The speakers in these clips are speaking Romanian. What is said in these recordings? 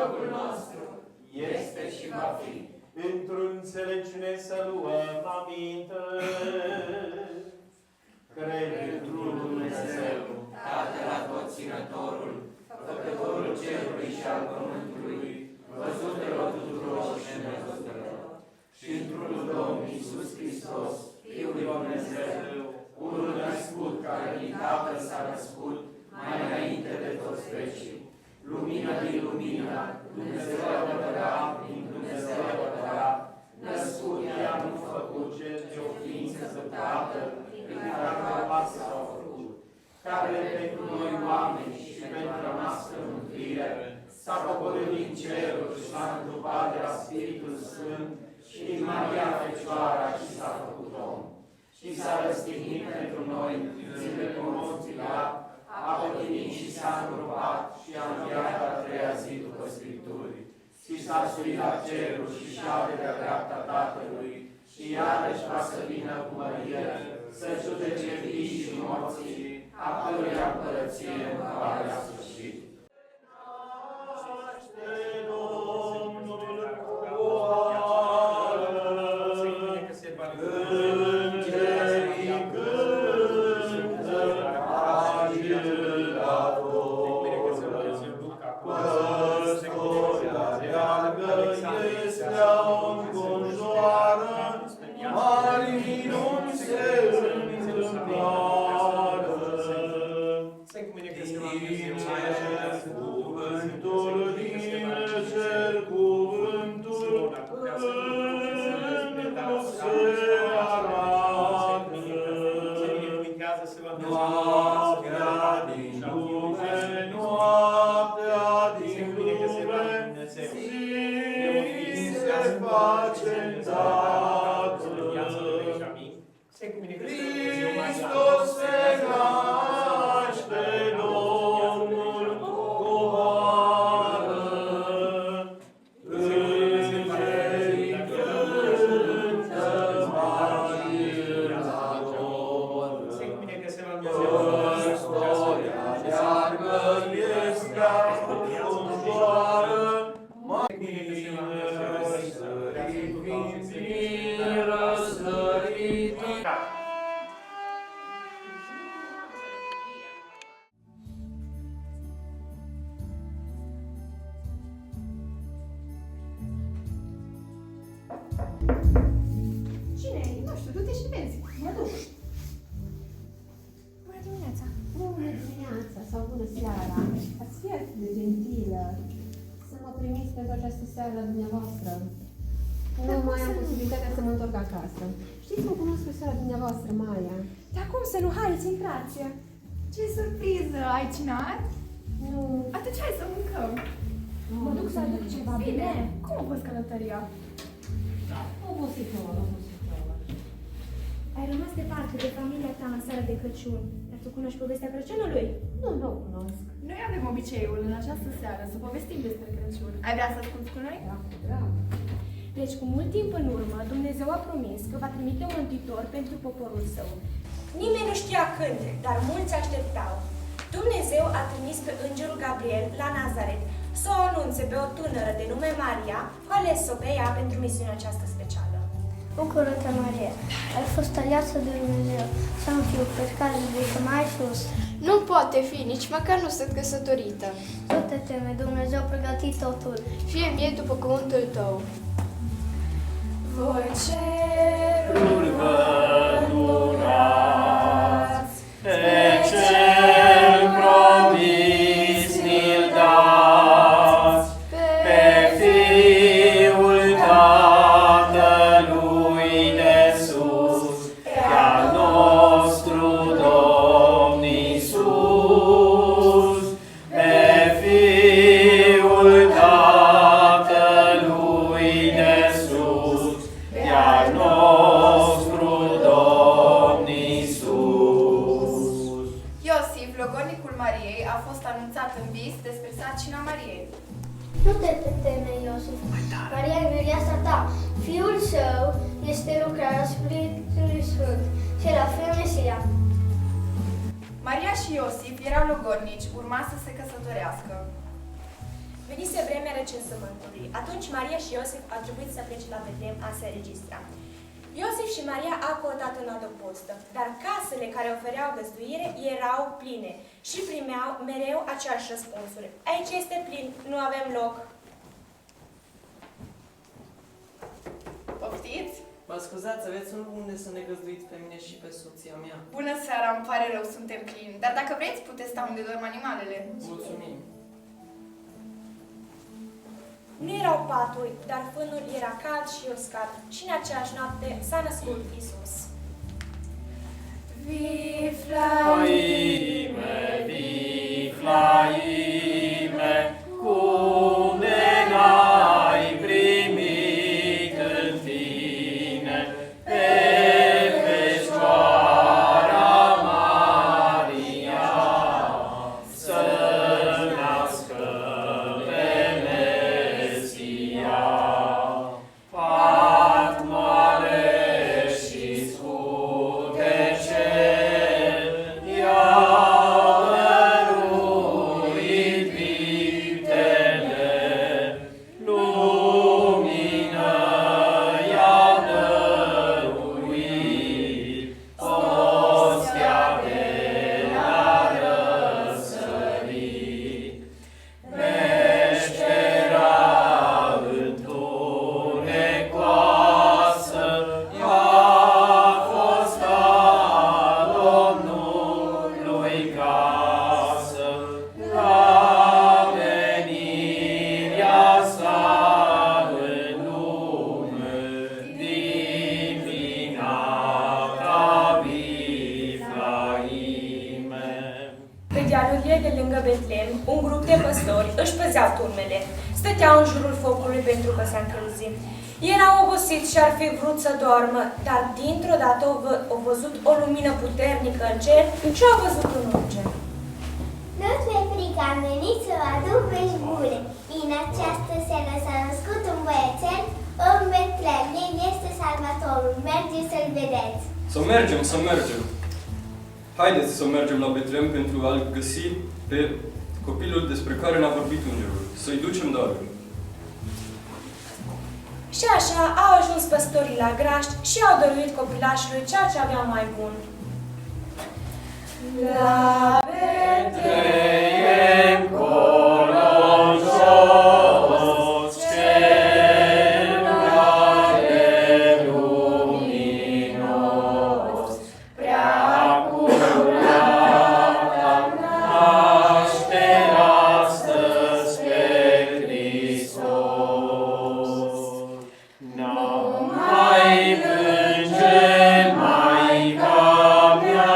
mijlocul nostru, este și va fi. Într-o înțelepciune să luăm aminte. Cred într-un Dumnezeu, Tatăl Atotținătorul, Făcătorul cerului și al pământului, văzutelor tuturor și nevăzutelor, și într-unul Domn Iisus Hristos, Fiul lui Dumnezeu, unul născut, care din Tatăl s-a născut, mai înainte de toți vecii, lumină din lumină, Dumnezeu adevărat din Dumnezeu adevărat, născut ea nu făcut, cel de o ființă săptată, prin care bărbați s-au făcut, care pentru noi oameni și pentru a noastră mântuire s-a coborât din ceruri și s-a întrupat de la Spiritul Sfânt și din Maria Fecioara și s-a făcut om. Și s-a răstignit pentru noi zile cu morții la, a pătimit și s-a întrupat și a înviat a treia zi după Scripturi. Și s-a suit la ceruri și șade de-a dreapta Tatălui și iarăși va să vină cu mărie să judece vii și morții, a căruia împărăție nu va avea sfârșit. Cine e? Nu știu, du-te și vezi. Mă duc. Bună dimineața! Bună dimineața sau bună seara! Ați fi atât de gentilă să mă primiți pentru această seară la dumneavoastră. Nu mai am posibilitatea să mă întorc acasă. Știți, mă cunosc pe seara dumneavoastră, Maia. Dar cum să nu? Haideți, intrați! Ce surpriză! Ai cinat? Nu. Atunci hai să mâncăm! Mă duc să aduc ceva. Bine! Cum a fost călătoria? Obositor. Ai rămas departe de familia ta în seara de Crăciun, dar tu cunoști povestea Crăciunului? Nu o cunosc. Noi avem obiceiul în această seară să povestim despre Crăciun. Ai vrea să asculti cu noi? Da. Deci, cu mult timp în urmă, Dumnezeu a promis că va trimite un mântuitor pentru poporul său. Nimeni nu știa când, dar mulți așteptau. Dumnezeu a trimis pe îngerul Gabriel la Nazaret să o anunțe pe o tânără de nume Maria, cu ales-o pe ea pentru misiunea aceasta specială. Bucură-te, Maria, ai fost aliată de Dumnezeu, să am fiu pe care zice mai sus. Nu poate fi, nici măcar nu sunt căsătorită. Nu te teme, Dumnezeu a pregătit totul. Fie mie după cuvântul tău. Voi ceruri vă îndurați, pe cel promis ni-l dați, pe Fiul Tatălui de sus, pe-al nostru Domn Iisus, pe Fiul Tatălui de sus, pe-al nostru Domn Iisus. Iosif, logodnicul Mariei, a fost anunțat în vis despre sarcina Mariei. Nu te teme, Iosif. Maria e mireasa ta. Fiul său este lucrarea Spiritului Sfânt și la fi Mesia. Maria și Iosif erau logodnici, urma să se căsătorească. Venise vremea recensământului. Atunci Maria și Iosif au trebuit să plece la Betlehem a se înregistra. Iosif și Maria au căutat în adăpostă, dar casele care ofereau găzduire erau pline și primeau mereu aceeași răspunsuri. Aici este plin, nu avem loc. Poftiți? Mă scuzați, aveți un loc unde să ne găzduiți pe mine și pe soția mea? Bună seara, îmi pare rău, suntem plini. Dar dacă vreți, puteți sta unde dorm animalele. Mulțumim. Nu erau paturi, dar fânul era cald și uscat și în aceeași noapte s-a născut Isus. Viflaime, Viflaime, cum de n-ai primit în tine pe Fecioara Maria să nască pe Mesia. Patmale și scutece i-au dăruit victele, lumină i-au dăruit, ostia de la răsărit. Meștera întunecoasă i-a fost a Domnului casă, la venirea sa în lume, divinata Viflaime. Pe dealurile de lângă Betlehem, un grup de păstori își păzeau turmele. Stăteau în jurul focului pentru că s-a încălzit. Erau obosiți și ar fi vrut să doarmă, dar dintr-o dată au văzut o lumină puternică în cer și au văzut un înger. Nu-ți fie frică, am venit să vă aduc vești bune. În această seară s-a născut un băiețel în Betlehem. El este Salvatorul. Mergeți să-l vedeți. Să mergem. Haideți să mergem la Betlehem pentru a-l găsi pe copilul despre care ne-a vorbit îngerul. Să-i ducem darul. Și așa au ajuns păstorii la grajd și au dăruit copilașului ceea ce avea mai bun. La Betlehem colo jos, cel mare luminos, prea curată naște astăzi pe Hristos. N-am mai plânge, Maica mea,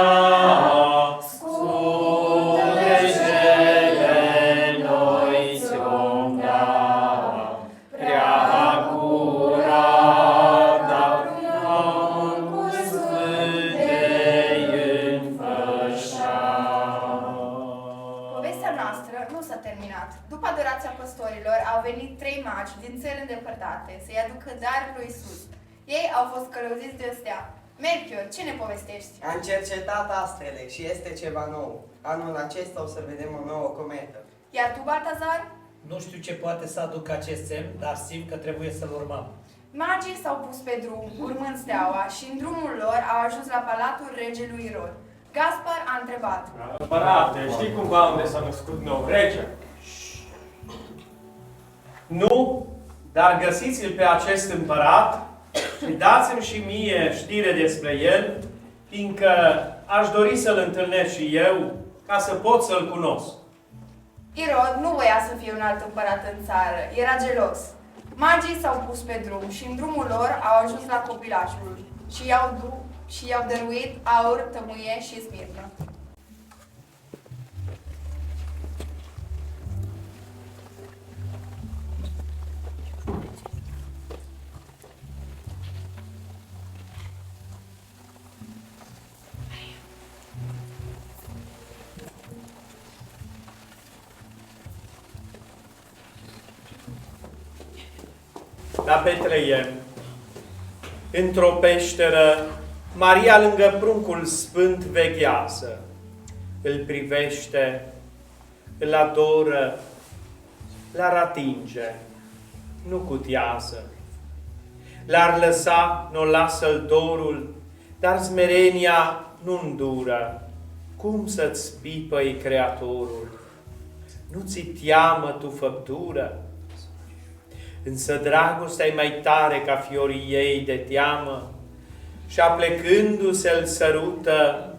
scutecele noi ți-om da, prea curată, Domnul Sfântei înfășa. Povestea noastră nu s-a terminat. După adorația păstorilor, au venit 3 magi din țări îndepărtate să-i aducă darul lui Isus. Ei au fost călăuziți de o stea. Melchior, ce ne povestești? Am cercetat astrele și este ceva nou. Anul acesta o să vedem o nouă cometă. Iar tu, Baltazar? Nu știu ce poate să aducă acest semn, dar simt că trebuie să-l urmăm. Magii s-au pus pe drum, urmând steaua, și în drumul lor au ajuns la palatul regelui Irod. Gaspar a întrebat. Împărate, știi cumva unde s-a născut nou rege? Nu, dar găsiți-l pe acest împărat și dați-mi și mie știre despre el, fiindcă aș dori să-l întâlnesc și eu, ca să pot să-l cunosc. Irod nu voia să fie un alt împărat în țară, era gelos. Magii s-au pus pe drum și în drumul lor au ajuns la copilașul și i-au dăruit aur, tămâie și smirnă. La Betlehem, într-o peșteră, Maria lângă pruncul sfânt veghează. Îl privește, îl adoră l-ar atinge, nu cutează. L-ar lăsa, nu lasă-l dorul, dar smerenia nu îndură. Cum să-ți pipăi Creatorul? Nu ți teamă tu făptură? Însă dragostea-i mai tare ca fiorii ei de teamă și aplecându-se îl sărută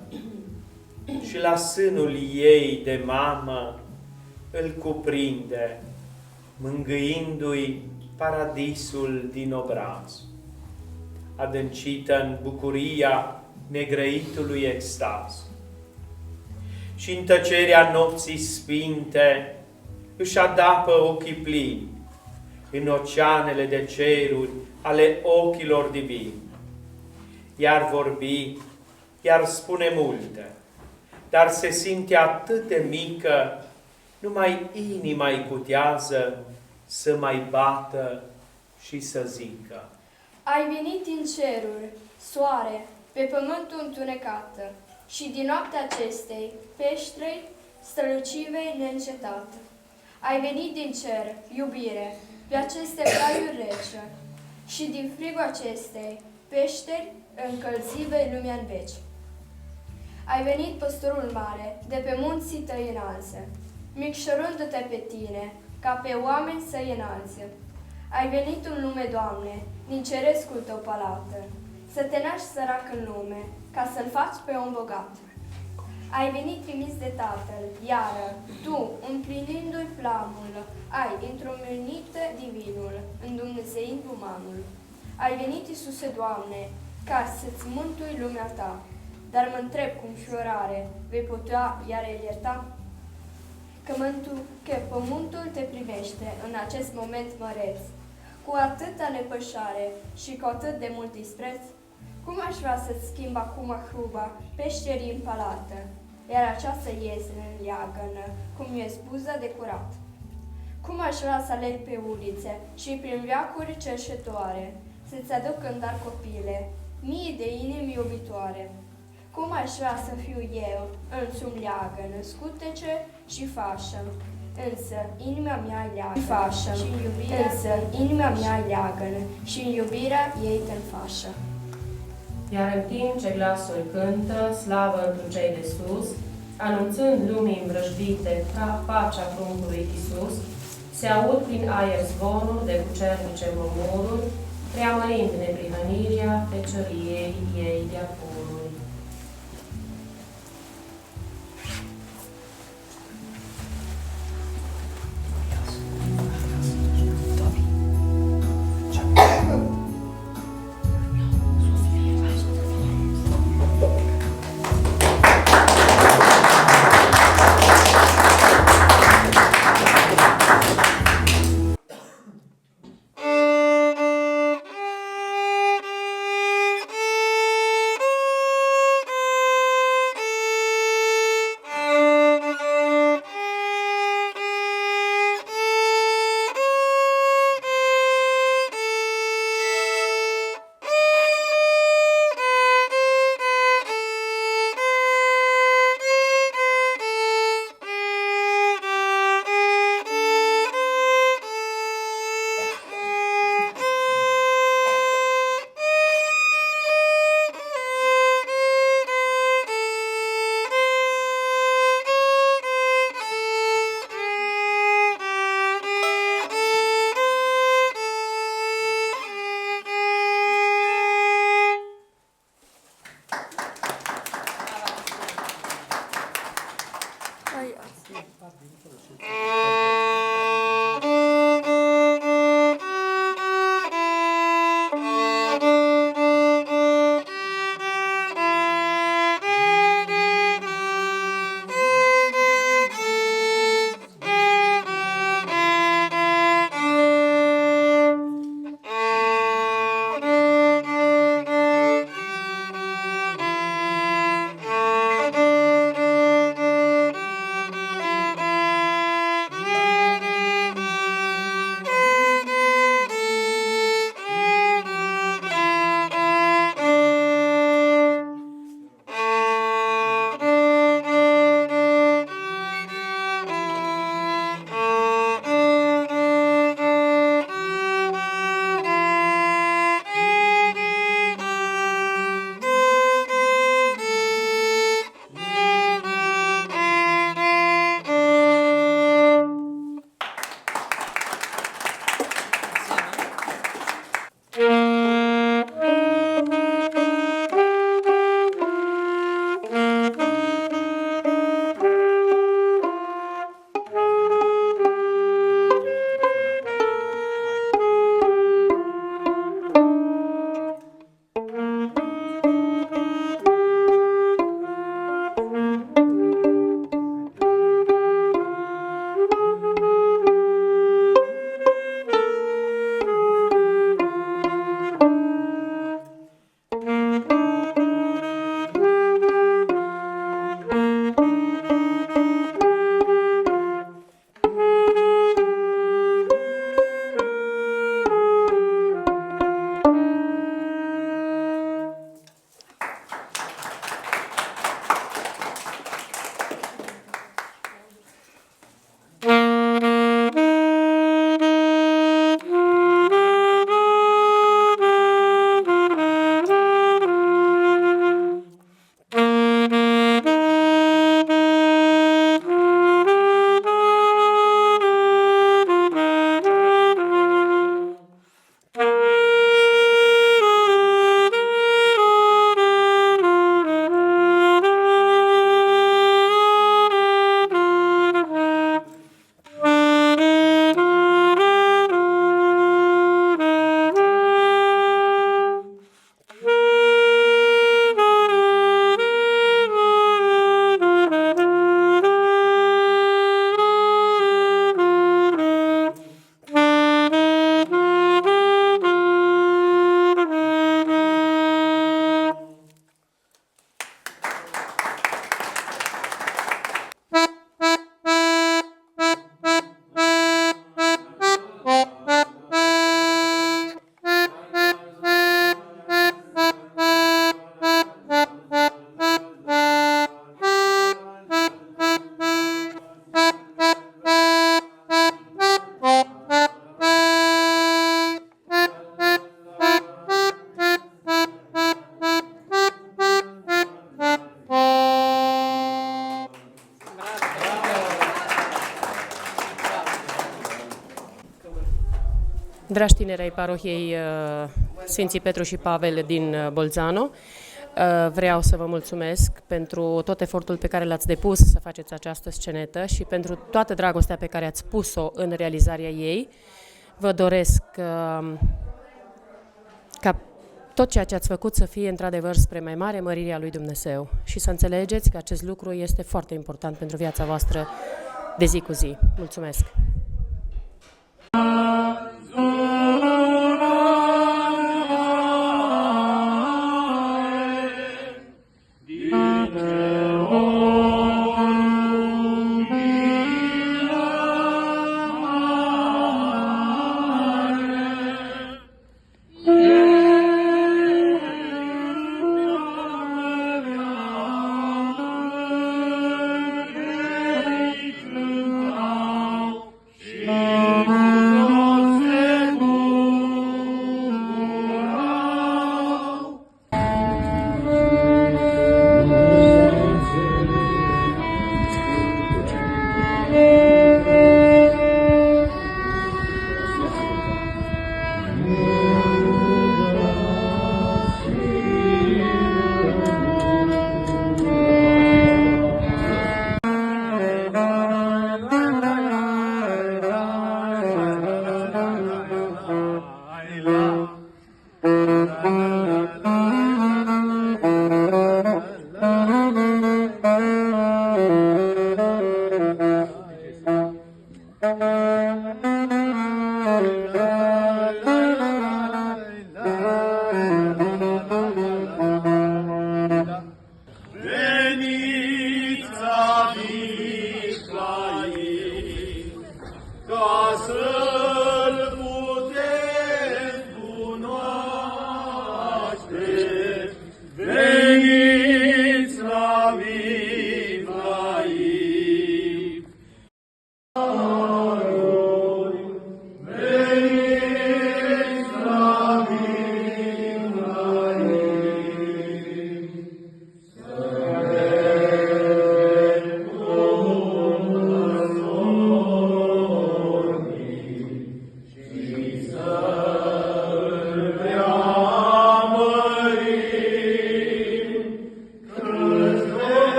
și la sânul ei de mamă îl cuprinde, mângâindu-i paradisul din obraz. Adâncită în bucuria negrăitului extaz. Și în tăcerea nopții sfinte își adapă ochii plini în oceanele de ceruri ale ochilor divini. Iar vorbi, iar spune multe, dar se simte atât de mică, numai inima-i cutează să mai bată și să zică. Ai venit din ceruri, soare, pe pământul întunecată, și din noaptea acestei, peștrei, strălucivei neîncetată. Ai venit din cer, iubire, pe aceste raiuri rece, și din frigul acestei, peșteri, încălzivei lumea în veci. Ai venit, păstorul mare, de pe munții tăi înalțe, micșorându-te pe tine, ca pe oameni să-i înalțe. Ai venit în lume, Doamne, din cerescul tău palat, să te naști sărac în lume, ca să-l faci pe om bogat. Ai venit trimis de Tatăl, iară, tu, împlinindu-i plamul, ai întrumenit divinul, îndumnezeind umanul. Ai venit, Iisuse, Doamne, ca să-ți mântui lumea ta, dar mă întreb cu înfiorare, vei putea iar el ierta? Că pământul te primește în acest moment măreț, cu atâta nepășare și cu atât de mult dispreț, cum aș vrea să-ți schimb acum hruba peșterii în palată, iar această iezne în leagănă, cum e buza de curat. Cum aș vrea să alerg pe ulițe și prin veacuri cerșetoare, să-ți aduc în dar copile, mii de inimi iubitoare. Cum aș vrea să fiu eu, însumi leagănă, scutece și fașă, însă inima mea leagănă și în iubirea ei te-n fașă. Iar în timp ce glasul cântă, slavă întru cei de sus, anunțând lumii îmbrăjbite pacea pruncului Iisus, se aud prin aer zvonuri de cucernice murmururi, preamărind neprihănirea feceriei ei de-a purului. Dragi tineri ai parohiei Sfinții Petru și Pavel din Bolzano, vreau să vă mulțumesc pentru tot efortul pe care l-ați depus să faceți această scenetă și pentru toată dragostea pe care ați pus-o în realizarea ei. Vă doresc ca tot ceea ce ați făcut să fie într-adevăr spre mai mare mărirea lui Dumnezeu și să înțelegeți că acest lucru este foarte important pentru viața voastră de zi cu zi. Mulțumesc!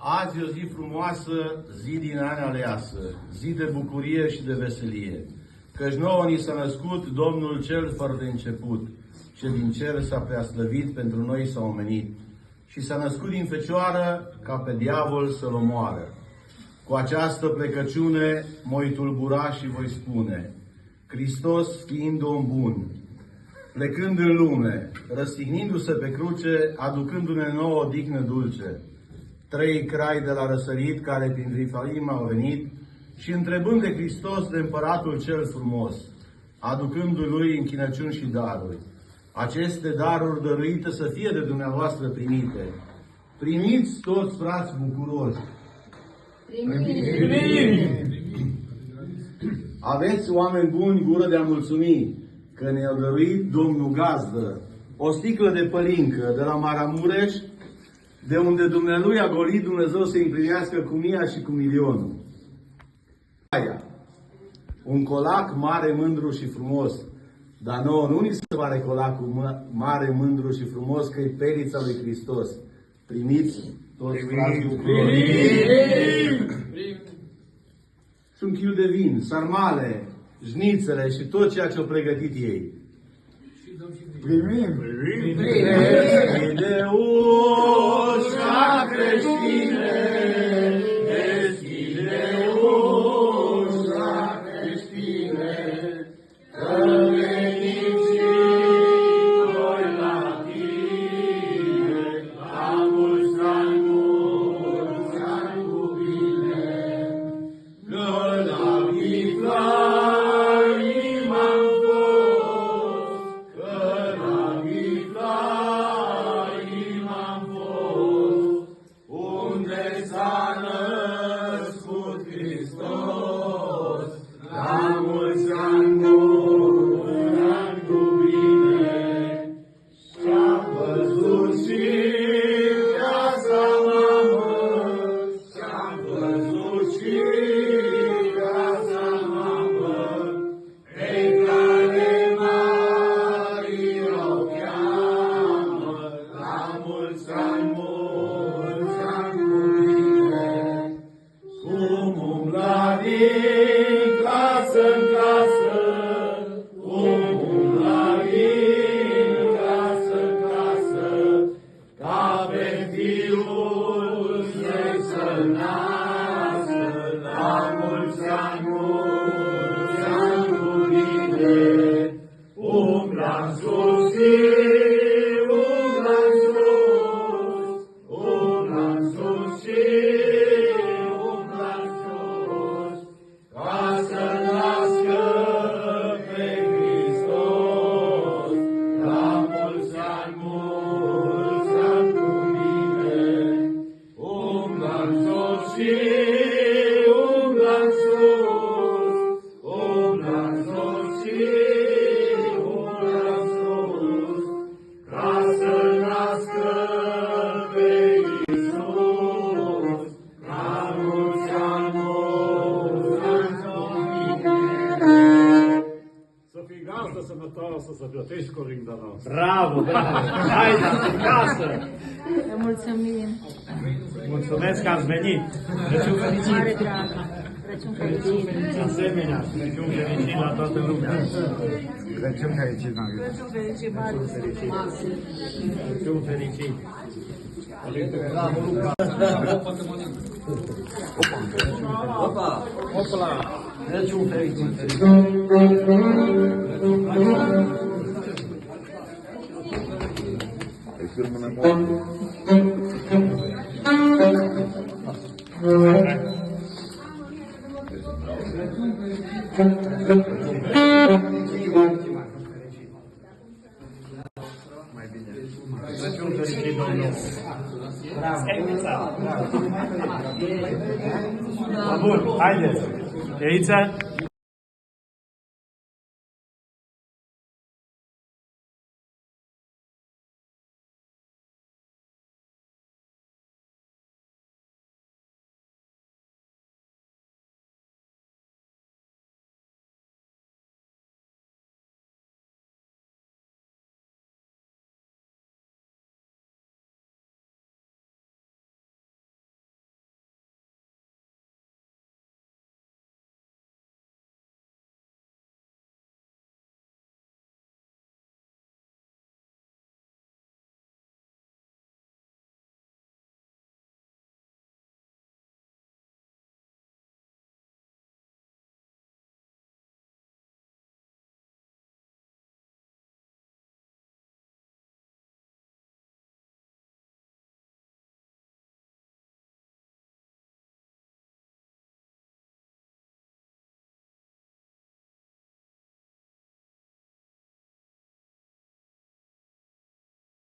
Azi e o zi frumoasă, zi din ani aleasă, zi de bucurie și de veselie, căci nouă ni s-a născut Domnul cel fără de început, ce din cer s-a preaslăvit, pentru noi s-a omenit, și s-a născut din fecioară ca pe diavol să-l omoară. Cu această plecăciune m-voi tulbura și voi spune: Hristos, fiind om bun, plecând în lume, răstignindu-se pe cruce, aducându-ne nouă odihnă dulce, 3 crai de la răsărit care prin Rifalim au venit și întrebând de Hristos de împăratul cel frumos, aducându-lui închinăciuni și daruri. Aceste daruri dăruite să fie de dumneavoastră primite. Primiți toți, frați bucuroși. Aveți, oameni buni, gură de a mulțumi că ne-a dăruit Domnul Gazdă o sticlă de pălincă de la Maramureș, de unde dumnealui a golit Dumnezeu să împlinească cu 1000 și cu 1.000.000. Un colac mare, mândru și frumos, Dar nouă nu ni se va recola cu mare mândru și frumos că e perița lui Hristos. Primiți toți frații bucuroși. Și un kil de vin, sarmale, jnițele și tot ceea ce au pregătit ei. Primim! De ușa creștine, deschide ușa creștine, că venim și noi la tine, la mulți ani cu bine, că la viclari m-am fost, că la viclari m-am fost, unde s-a născut Hristos, la mulți ani cu bine, și-am văzut și casa mamă, și-am văzut și casa mamă, pe care Maria o cheamă, la mulți ani cu bine, cum umbla din casă în casă, cum umbla din casă în casă, ca pe fiul ei să-l nască, la mulți ani cu bine, umbla-n sus și umbla-n sus, umbla-n sus și umbla-n sus, ca să nască pe Hristos, la mulți ani cu bine, umbla-n sus și umbla-n sus, umbla-n sus și umbla-n sus, ca să nască pe Iisus, la mulți ani cu bine. Să fii gazdă sănătoasă, să plătești colinda noastră. Bravo, bravo! Haide, în casă! Vă mulțumim! Mulțumesc că ați venit! Crăciun fericit! Mare drag! Crăciun fericit! Asemenea, Crăciun fericit la toată lumea! Crăciun fericit, Maria! Crăciun fericit, Maxim! Crăciun fericit! Opa! Opla! Crăciun fericit! Crăciun fericit, domnul! Bravo! Bun, haideți! Eița!